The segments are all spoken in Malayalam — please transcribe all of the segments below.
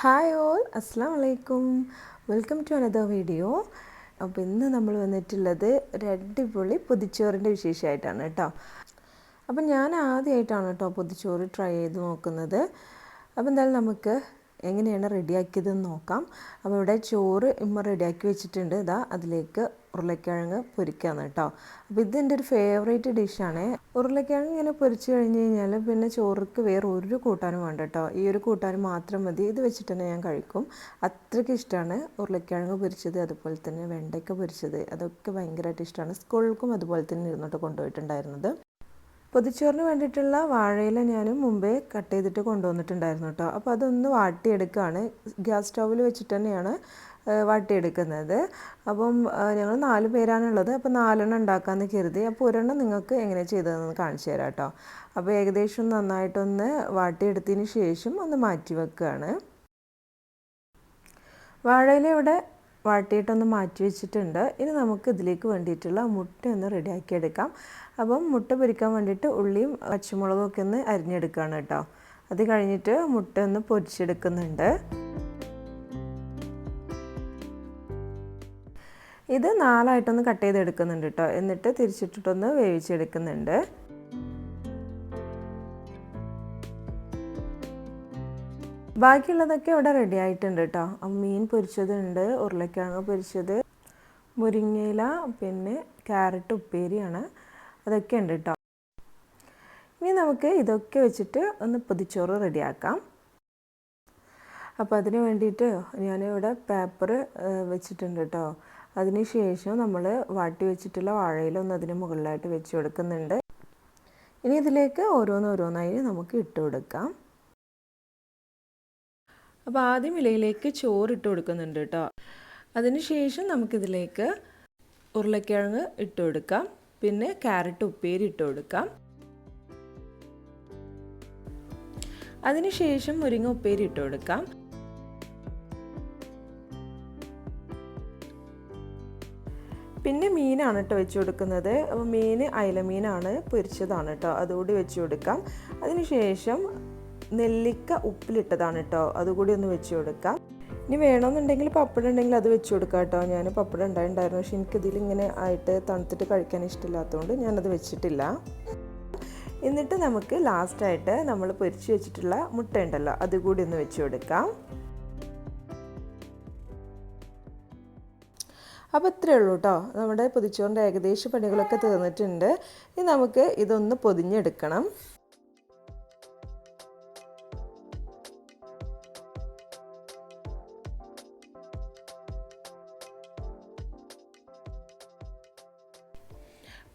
ഹായ് ഓൾ, അസ്സാം വലൈക്കും. Welcome to another video. അപ്പോൾ ഇന്ന് നമ്മൾ വന്നിട്ടുള്ളത് ഒരു അടിപൊളി പൊതിച്ചോറിൻ്റെ വിശേഷമായിട്ടാണ് കേട്ടോ. അപ്പം ഞാൻ ആദ്യമായിട്ടാണ് കേട്ടോ പൊതിച്ചോറ് ട്രൈ ചെയ്ത് നോക്കുന്നത്. അപ്പോൾ എന്തായാലും നമുക്ക് എങ്ങനെയാണ് റെഡിയാക്കിയതെന്ന് നോക്കാം. അപ്പോൾ ഇവിടെ ചോറ് റെഡിയാക്കി വെച്ചിട്ടുണ്ട്. ഇതാ അതിലേക്ക് ഉരുളക്കിഴങ്ങ് പൊരിക്കാന്ന് കേട്ടോ. അപ്പോൾ ഇതെൻ്റെ ഒരു ഫേവറേറ്റ് ഡിഷാണ്. ഉരുളക്കിഴങ്ങ് ഇങ്ങനെ പൊരിച്ച് കഴിഞ്ഞ് കഴിഞ്ഞാൽ പിന്നെ ചോറിക്ക് വേറെ ഒരു കൂട്ടാനും വേണ്ട കേട്ടോ. ഈ ഒരു കൂട്ടാനും മാത്രം മതി. ഇത് വെച്ചിട്ട് തന്നെ ഞാൻ കഴിക്കും. അത്രയ്ക്ക് ഇഷ്ടമാണ് ഉരുളക്കിഴങ്ങ് പൊരിച്ചത്, അതുപോലെ തന്നെ വെണ്ടയ്ക്ക പൊരിച്ചത്. അതൊക്കെ ഭയങ്കരമായിട്ട് ഇഷ്ടമാണ്. സ്കൂളിലേക്കും അതുപോലെ തന്നെ ഇരുന്നിട്ട് കൊണ്ടുപോയിട്ടുണ്ടായിരുന്നത്. പൊതിച്ചോറിന് വേണ്ടിയിട്ടുള്ള വാഴയില ഞാൻ മുമ്പേ കട്ട് ചെയ്തിട്ട് കൊണ്ടുവന്നിട്ടുണ്ടായിരുന്നു കേട്ടോ. അപ്പോൾ അതൊന്ന് വാട്ടിയെടുക്കുകയാണ്. ഗ്യാസ് സ്റ്റൗവിൽ വെച്ചിട്ട് തന്നെയാണ് വാട്ടിയെടുക്കുന്നത്. അപ്പം ഞങ്ങൾ 4 പേരാണുള്ളത്. അപ്പോൾ 4 ഉണ്ടാക്കാമെന്ന് കരുതി. അപ്പോൾ ഒരെണ്ണം നിങ്ങൾക്ക് എങ്ങനെ ചെയ്തതെന്ന് കാണിച്ചു തരാം കേട്ടോ. അപ്പോൾ ഏകദേശം നന്നായിട്ടൊന്ന് വാട്ടിയെടുത്തതിന് ശേഷം ഒന്ന് മാറ്റി വെക്കുകയാണ്. വാഴയില ഇവിടെ വാട്ടിയിട്ടൊന്ന് മാറ്റി വെച്ചിട്ടുണ്ട്. ഇനി നമുക്ക് ഇതിലേക്ക് വേണ്ടിയിട്ടുള്ള മുട്ട ഒന്ന് റെഡിയാക്കി എടുക്കാം. അപ്പം മുട്ട പൊരിക്കാൻ വേണ്ടിയിട്ട് ഉള്ളിയും പച്ചമുളകും ഒക്കെ ഒന്ന് അരിഞ്ഞെടുക്കുകയാണ് കേട്ടോ. അത് കഴിഞ്ഞിട്ട് മുട്ട ഒന്ന് പൊരിച്ചെടുക്കുന്നുണ്ട്. ഇത് 4ആയിട്ടൊന്ന് കട്ട് ചെയ്തെടുക്കുന്നുണ്ട് കേട്ടോ. എന്നിട്ട് തിരിച്ചിട്ടിട്ടൊന്ന് വേവിച്ചെടുക്കുന്നുണ്ട്. ബാക്കിയുള്ളതൊക്കെ ഇവിടെ റെഡി ആയിട്ടുണ്ട് കേട്ടോ. മീൻ പൊരിച്ചതുണ്ട്, ഉരുളക്കിഴങ്ങ് പൊരിച്ചത്, മുരിങ്ങയില, പിന്നെ ക്യാരറ്റ് ഉപ്പേരിയാണ്. അതൊക്കെ ഉണ്ട് കേട്ടോ. ഇനി നമുക്ക് ഇതൊക്കെ വെച്ചിട്ട് ഒന്ന് പൊതിച്ചോറ് റെഡിയാക്കാം. അപ്പോൾ അതിന് വേണ്ടിയിട്ട് ഞാനിവിടെ പേപ്പർ വെച്ചിട്ടുണ്ട് കേട്ടോ. അതിന് ശേഷം നമ്മൾ വാട്ടി വെച്ചിട്ടുള്ള വാഴയില ഒന്ന് അതിന് മുകളിലായിട്ട് വെച്ച് കൊടുക്കുന്നുണ്ട്. ഇനി ഇതിലേക്ക് ഓരോന്നോരോന്നായി നമുക്ക് ഇട്ട് കൊടുക്കാം. അപ്പോൾ ആദ്യം ഇലയിലേക്ക് ചോറിട്ട് കൊടുക്കുന്നുണ്ട് കേട്ടോ. അതിന് ശേഷം നമുക്കിതിലേക്ക് ഉരുളക്കിഴങ്ങ് ഇട്ട് കൊടുക്കാം. പിന്നെ ക്യാരറ്റ് ഉപ്പേരി ഇട്ട് കൊടുക്കാം. അതിന് ശേഷം മുരിങ്ങ ഉപ്പേരി ഇട്ട് കൊടുക്കാം. പിന്നെ മീനാണ് കേട്ടോ വെച്ച് കൊടുക്കുന്നത്. അപ്പോൾ മീൻ അയല മീനാണ്, പൊരിച്ചതാണ് കേട്ടോ. അതുകൂടി വെച്ച് കൊടുക്കാം. അതിന് ശേഷം നെല്ലിക്ക ഉപ്പിലിട്ടതാണ് കേട്ടോ. അതുകൂടി ഒന്ന് വെച്ച് കൊടുക്കാം. ഇനി വേണമെന്നുണ്ടെങ്കിൽ പപ്പടം ഉണ്ടെങ്കിൽ അത് വെച്ച് കൊടുക്കാം കേട്ടോ. ഞാൻ പപ്പടം ഉണ്ടായിരുന്നു. പക്ഷെ എനിക്കിതിലിങ്ങനെ ആയിട്ട് തണുത്തിട്ട് കഴിക്കാൻ ഇഷ്ടമില്ലാത്തതുകൊണ്ട് ഞാനത് വെച്ചിട്ടില്ല. എന്നിട്ട് നമുക്ക് ലാസ്റ്റായിട്ട് നമ്മൾ പൊരിച്ച് വെച്ചിട്ടുള്ള മുട്ട ഉണ്ടല്ലോ, അതുകൂടി ഒന്ന് വെച്ച് കൊടുക്കാം. അപ്പോൾ ഇത്രയേ ഉള്ളൂ കേട്ടോ. നമ്മുടെ പൊതിച്ചോറിൻ്റെ ഏകദേശം പണികളൊക്കെ തീർന്നിട്ടുണ്ട്. ഇനി നമുക്ക് ഇതൊന്ന് പൊതിഞ്ഞെടുക്കണം.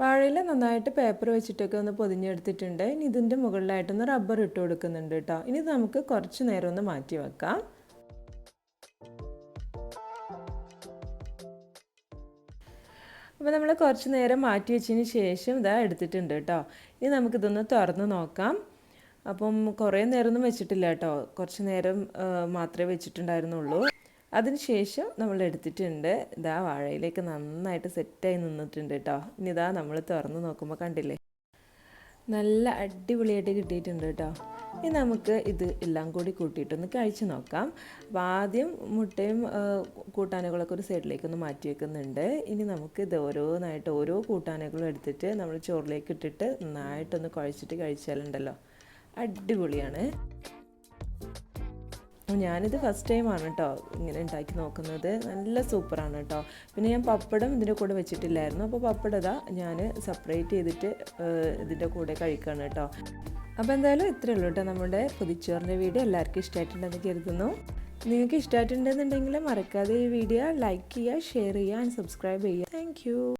വാഴയില നന്നായിട്ട് പേപ്പർ വെച്ചിട്ടൊക്കെ ഒന്ന് പൊതിഞ്ഞെടുത്തിട്ടുണ്ട്. ഇനി ഇതിൻ്റെ മുകളിലായിട്ടൊന്ന് റബ്ബർ ഇട്ട് കൊടുക്കുന്നുണ്ട് കേട്ടോ. ഇനി നമുക്ക് കുറച്ച് നേരം ഒന്ന് മാറ്റി വെക്കാം. അപ്പോൾ നമ്മൾ കുറച്ച് നേരം മാറ്റി വെച്ചതിന് ശേഷം ഇതാ എടുത്തിട്ടുണ്ട് കേട്ടോ. ഇനി നമുക്കിതൊന്ന് തുറന്ന് നോക്കാം. അപ്പം കുറേ നേരമൊന്നും വെച്ചിട്ടില്ല കേട്ടോ. കുറച്ച് നേരം മാത്രമേ വെച്ചിട്ടുണ്ടായിരുന്നുള്ളൂ. അതിന് ശേഷം നമ്മൾ എടുത്തിട്ടുണ്ട്. ഇതാ വാഴയിലേക്ക് നന്നായിട്ട് സെറ്റായി നിന്നിട്ടുണ്ട് കേട്ടോ. ഇനി ഇതാ നമ്മൾ തുറന്ന് നോക്കുമ്പോൾ കണ്ടില്ലേ, നല്ല അടിപൊളിയായിട്ട് കിട്ടിയിട്ടുണ്ട് കേട്ടോ. ഇനി നമുക്ക് ഇത് എല്ലാം കൂടി കൂട്ടിയിട്ടൊന്ന് കഴിച്ച് നോക്കാം. അപ്പോൾ ആദ്യം മുട്ടയും കൂട്ടാനുകളൊക്കെ ഒരു സൈഡിലേക്കൊന്ന് മാറ്റി വെക്കുന്നുണ്ട്. ഇനി നമുക്ക് ഇത് ഓരോന്നായിട്ട് ഓരോ കൂട്ടാനുകളും എടുത്തിട്ട് നമ്മൾ ചോറിലേക്ക് ഇട്ടിട്ട് നന്നായിട്ടൊന്ന് കുഴച്ചിട്ട് കഴിച്ചാലുണ്ടല്ലോ, അടിപൊളിയാണ്. ഞാനിത് ഫസ്റ്റ് ടൈമാണ് കേട്ടോ ഇങ്ങനെ ഉണ്ടാക്കി നോക്കുന്നത്. നല്ല സൂപ്പറാണ് കേട്ടോ. പിന്നെ ഞാൻ പപ്പടം ഇതിൻ്റെ കൂടെ വെച്ചിട്ടില്ലായിരുന്നു. അപ്പോൾ പപ്പടം ഇതാ ഞാൻ സെപ്പറേറ്റ് ചെയ്തിട്ട് ഇതിൻ്റെ കൂടെ കഴിക്കുകയാണ് കേട്ടോ. അപ്പോൾ എന്തായാലും ഇത്രയേ ഉള്ളൂ കേട്ടോ നമ്മുടെ പൊതിച്ചോറിൻ്റെ വീഡിയോ. എല്ലാവർക്കും ഇഷ്ടമായിട്ടുണ്ടെന്ന് കരുതുന്നു. നിങ്ങൾക്ക് ഇഷ്ടമായിട്ടുണ്ടെന്നുണ്ടെങ്കിൽ മറക്കാതെ ഈ വീഡിയോ ലൈക്ക് ചെയ്യുക, ഷെയർ ചെയ്യുക ആൻഡ് സബ്സ്ക്രൈബ് ചെയ്യുക. താങ്ക്